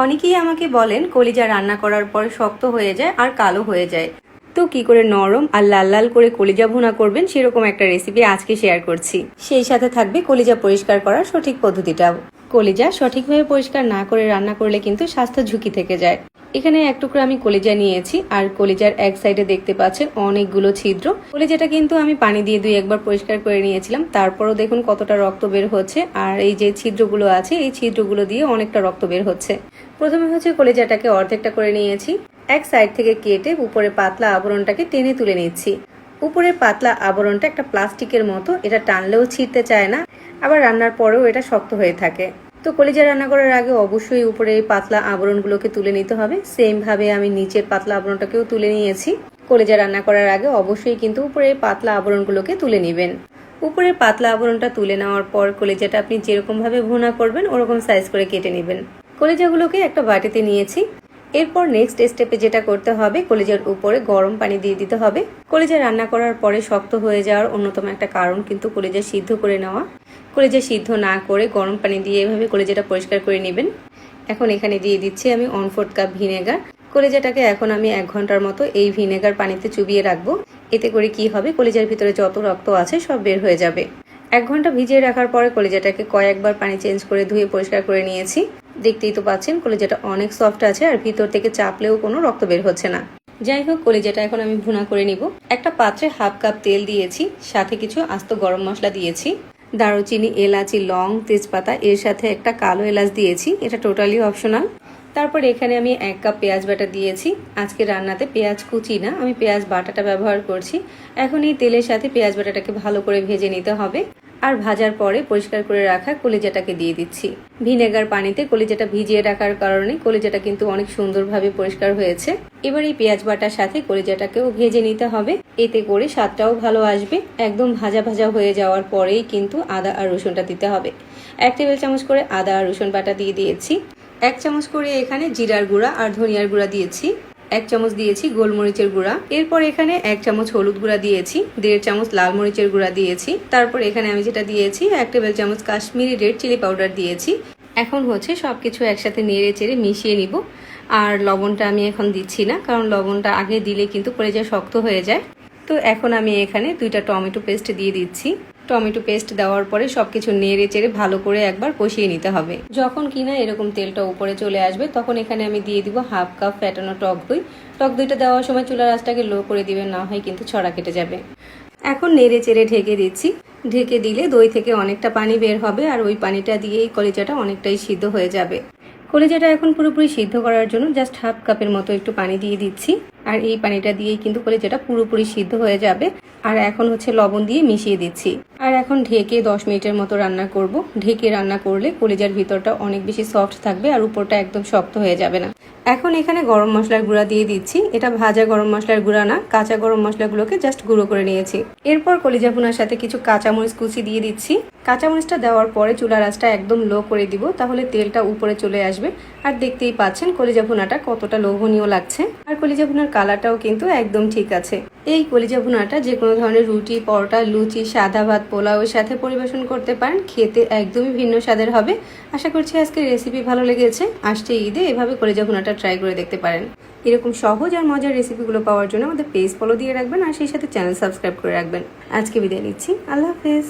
অনেকেই আমাকে বলেন কলিজা রান্না করার পর শক্ত হয়ে যায় আর কালো হয়ে যায়। তো কি করে নরম আর লাল লাল করে কলিজা ভুনা করবেন সেরকম একটা রেসিপি আজকে শেয়ার করছি। সেই সাথে থাকবে কলিজা পরিষ্কার করার সঠিক পদ্ধতিটাও। কলিজা সঠিকভাবে পরিষ্কার না করে রান্না করলে কিন্তু স্বাস্থ্য ঝুঁকি থেকে যায়। এখানে এক টুকরো আমি কলিজা নিয়েছি আর কলিজার এক সাইডে দেখতে পাচ্ছেন অনেকগুলো ছিদ্র। কলিজাটা কিন্তু আমি পানি দিয়ে 2-1 বার পরিষ্কার করে নিয়েছিলাম, তারপরও দেখুন কতটা রক্ত বের হচ্ছে। আর এই যে ছিদ্রগুলো আছে এই ছিদ্রগুলো দিয়ে অনেকটা রক্ত বের হচ্ছে। প্রথমে হচ্ছে কলিজাটাকে অর্ধেকটা করে নিয়েছি, এক সাইড থেকে কেটে উপরে পাতলা আবরণটাকে টেনে তুলে নিচ্ছি। উপরের পাতলা আবরণটা একটা প্লাস্টিকের মতো, এটা টানলেও ছিঁড়তে চায় না, আবার রান্নার পরেও এটা শক্ত হয়ে থাকে। তো কলিজা রান্না করার আগে অবশ্যই উপরে এই পাতলা আবরণগুলোকে তুলে নিতে হবে। সেম ভাবে আমি নিচের পাতলা আবরণটাকেও তুলে নিয়েছি। কলিজা রান্না করার আগে অবশ্যই কিন্তু উপরে পাতলা আবরণগুলোকে তুলে নেবেন। উপরের পাতলা আবরণটা তুলে নেওয়ার পর কলিজাটা আপনি যেরকম ভাবে ভুনা করবেন ওরকম সাইজ করে কেটে নেবেন। কলিজাগুলোকে একটা বাটিতে নিয়েছি। এরপর নেক্সট স্টেপে যেটা করতে হবে, কলিজার উপরে গরম পানি দিয়ে দিতে হবে। কলিজা রান্না করার পরে শক্ত হয়ে যাওয়ার অন্যতম একটা কারণ কিন্তু কলিজা সিদ্ধ করে নেওয়া। কলিজা সিদ্ধ না করে গরম পানি দিয়ে এভাবে কলিজাটা পরিষ্কার করে নেবেন। এখন এখানে দিয়ে দিচ্ছি আমি 1/4 কাপ ভিনেগার। কলিজাটাকে এখন আমি 1 ঘন্টার মতো এই ভিনেগার পানিতে চুবিয়ে রাখবো। এতে করে কি হবে, কলিজার ভিতরে যত রক্ত আছে সব বের হয়ে যাবে। 1 ঘন্টা ভিজিয়ে রাখার পরে কলিজাটাকে কয়েকবার পানি চেঞ্জ করে ধুয়ে পরিষ্কার করে নিয়েছি। দেখতেই তো পাচ্ছেন কলিজাটা অনেক সফট আছে আর ভিতর থেকে চাপলেও কোনো রক্ত বের হচ্ছে না। যাই হোক, কলিজাটা এখন আমি ভুনা করে নিব। একটা পাত্রে 1/2 কাপ তেল দিয়েছি, সাথে কিছু আস্ত গরম মশলা দিয়েছি, দারুচিনি, এলাচি, লং, তেজপাতা, এর সাথে একটা কালো এলাচ দিয়েছি, এটা টোটালি অপশনাল। তারপর এখানে আমি 1 কাপ পেঁয়াজ বাটা দিয়েছি। আজকে রান্নাতে পেঁয়াজ কুচি না, আমি পেঁয়াজ বাটাটা ব্যবহার করছি। এখন এই তেলের সাথে পেঁয়াজ বাটাটাকে ভালো করে ভেজে নিতে হবে। আর ভাজার পরে পরিষ্কার করে রাখা কলিজাটাকে দিয়ে দিচ্ছি। ভিনেগার পানিতে কলিজাটা ভিজিয়ে রাখার কারণে কলিজাটা কিন্তু অনেক সুন্দরভাবে পরিষ্কার হয়েছে। এবার এই পেঁয়াজ বাটার সাথে কলিজাটাকেও ভেজে নিতে হবে, এতে করে স্বাদটাও ভালো আসবে। একদম ভাজা ভাজা হয়ে যাওয়ার পরেই কিন্তু আদা আর রসুনটা দিতে হবে। 1 টেবিল চামচ করে আদা আর রসুন বাটা দিয়ে দিয়েছি। 1 চামচ করে এখানে জিরার গুঁড়া আর ধনিয়ার গুঁড়া দিয়েছি। 1 চামচ দিয়েছি গোলমরিচের গুঁড়া। এরপর এখানে 1 চামচ হলুদ গুঁড়া দিয়েছি, 1.5 চামচ লাল মরিচের গুঁড়া দিয়েছি। তারপর এখানে আমি যেটা দিয়েছি 1 টেবিল চামচ কাশ্মীরি রেড চিলি পাউডার দিয়েছি। এখন হচ্ছে সবকিছু একসাথে নেড়ে চেড়ে মিশিয়ে নিব। আর লবণটা আমি এখন দিচ্ছি না, কারণ লবণটা আগে দিলে কিন্তু কলিজা শক্ত হয়ে যায়। তো এখন আমি এখানে 2টা টমেটো পেস্ট দিয়ে দিচ্ছি। টমেটো পেস্ট দেওয়ার পরে সবকিছু নেড়ে চেড়ে ভালো করে একবার কষিয়ে নিতে হবে। যখন কিনা এরকম তেলটা উপরে চলে আসবে তখন এখানে আমি দিয়ে দিব 1/2 কাপ ফ্যাটানো টক দই। টক দইটা দেওয়ার সময় চুলার আঁচটাকে লো করে দিবেন, না হয় কিন্তু ছড়া কেটে যাবে। এখন নেড়ে চেড়ে ঢেকে দিচ্ছি। ঢেকে দিলে দই থেকে অনেকটা পানি বের হবে আর ওই পানিটা দিয়েই কলিজাটা অনেকটাই সিদ্ধ হয়ে যাবে। কলিজাটা এখন পুরোপুরি সিদ্ধ করার জন্য জাস্ট 1/2 কাপের মতো একটু পানি দিয়ে দিচ্ছি। আর এই পানিটা দিয়েই কিন্তু কলিজাটা পুরোপুরি সিদ্ধ হয়ে যাবে। আর এখন হচ্ছে লবণ দিয়ে মিশিয়ে দিচ্ছি। আর এখন ঢেকে 10 মিনিটের মতো রান্না করব। ঢেকে রান্না করলে কলিজার ভিতরটা অনেক বেশি সফট থাকবে আর উপরটা একদম শক্ত হয়ে যাবে না। এখন এখানে গরম মশলার গুঁড়া দিয়ে দিচ্ছি। এটা ভাজা গরম মশলার গুঁড়া না, কাঁচা গরম মশলাগুলোকে জাস্ট গুঁড়ো করে নিয়েছি। এরপর কলিজা ভুনার সাথে কিছু কাঁচামরিচ কুচি দিয়ে দিচ্ছি। কাঁচামরিচটা দেওয়ার পরে চুলার আঁচটা একদম লো করে দিব, তাহলে তেলটা উপরে চলে আসবে। আর দেখতেই পাচ্ছেন কলিজা ভুনাটা কতটা লোভনীয় লাগছে। আর কলিজা ভুনার কালারটাও কিন্তু একদম ঠিক আছে। এই কলিজা ভুনাটা যে কোনো ধরনের রুটি, পরোটা, লুচি, সাদা ভাত, পোলাওয়ের সাথে পরিবেশন করতে পারেন। খেতে একদমই ভিন্ন স্বাদের হবে। আশা করছি আজকের রেসিপি ভালো লেগেছে। আসছে ঈদে এভাবে কলিজা ভুনাটা ট্রাই করে দেখতে পারেন। এরকম সহজ আর মজার রেসিপিগুলো পাওয়ার জন্য আমাদের পেজ ফলো দিয়ে রাখবেন আর সেই সাথে চ্যানেল সাবস্ক্রাইব করে রাখবেন। আজকে বিদায় নিচ্ছি, আল্লাহ হাফেজ।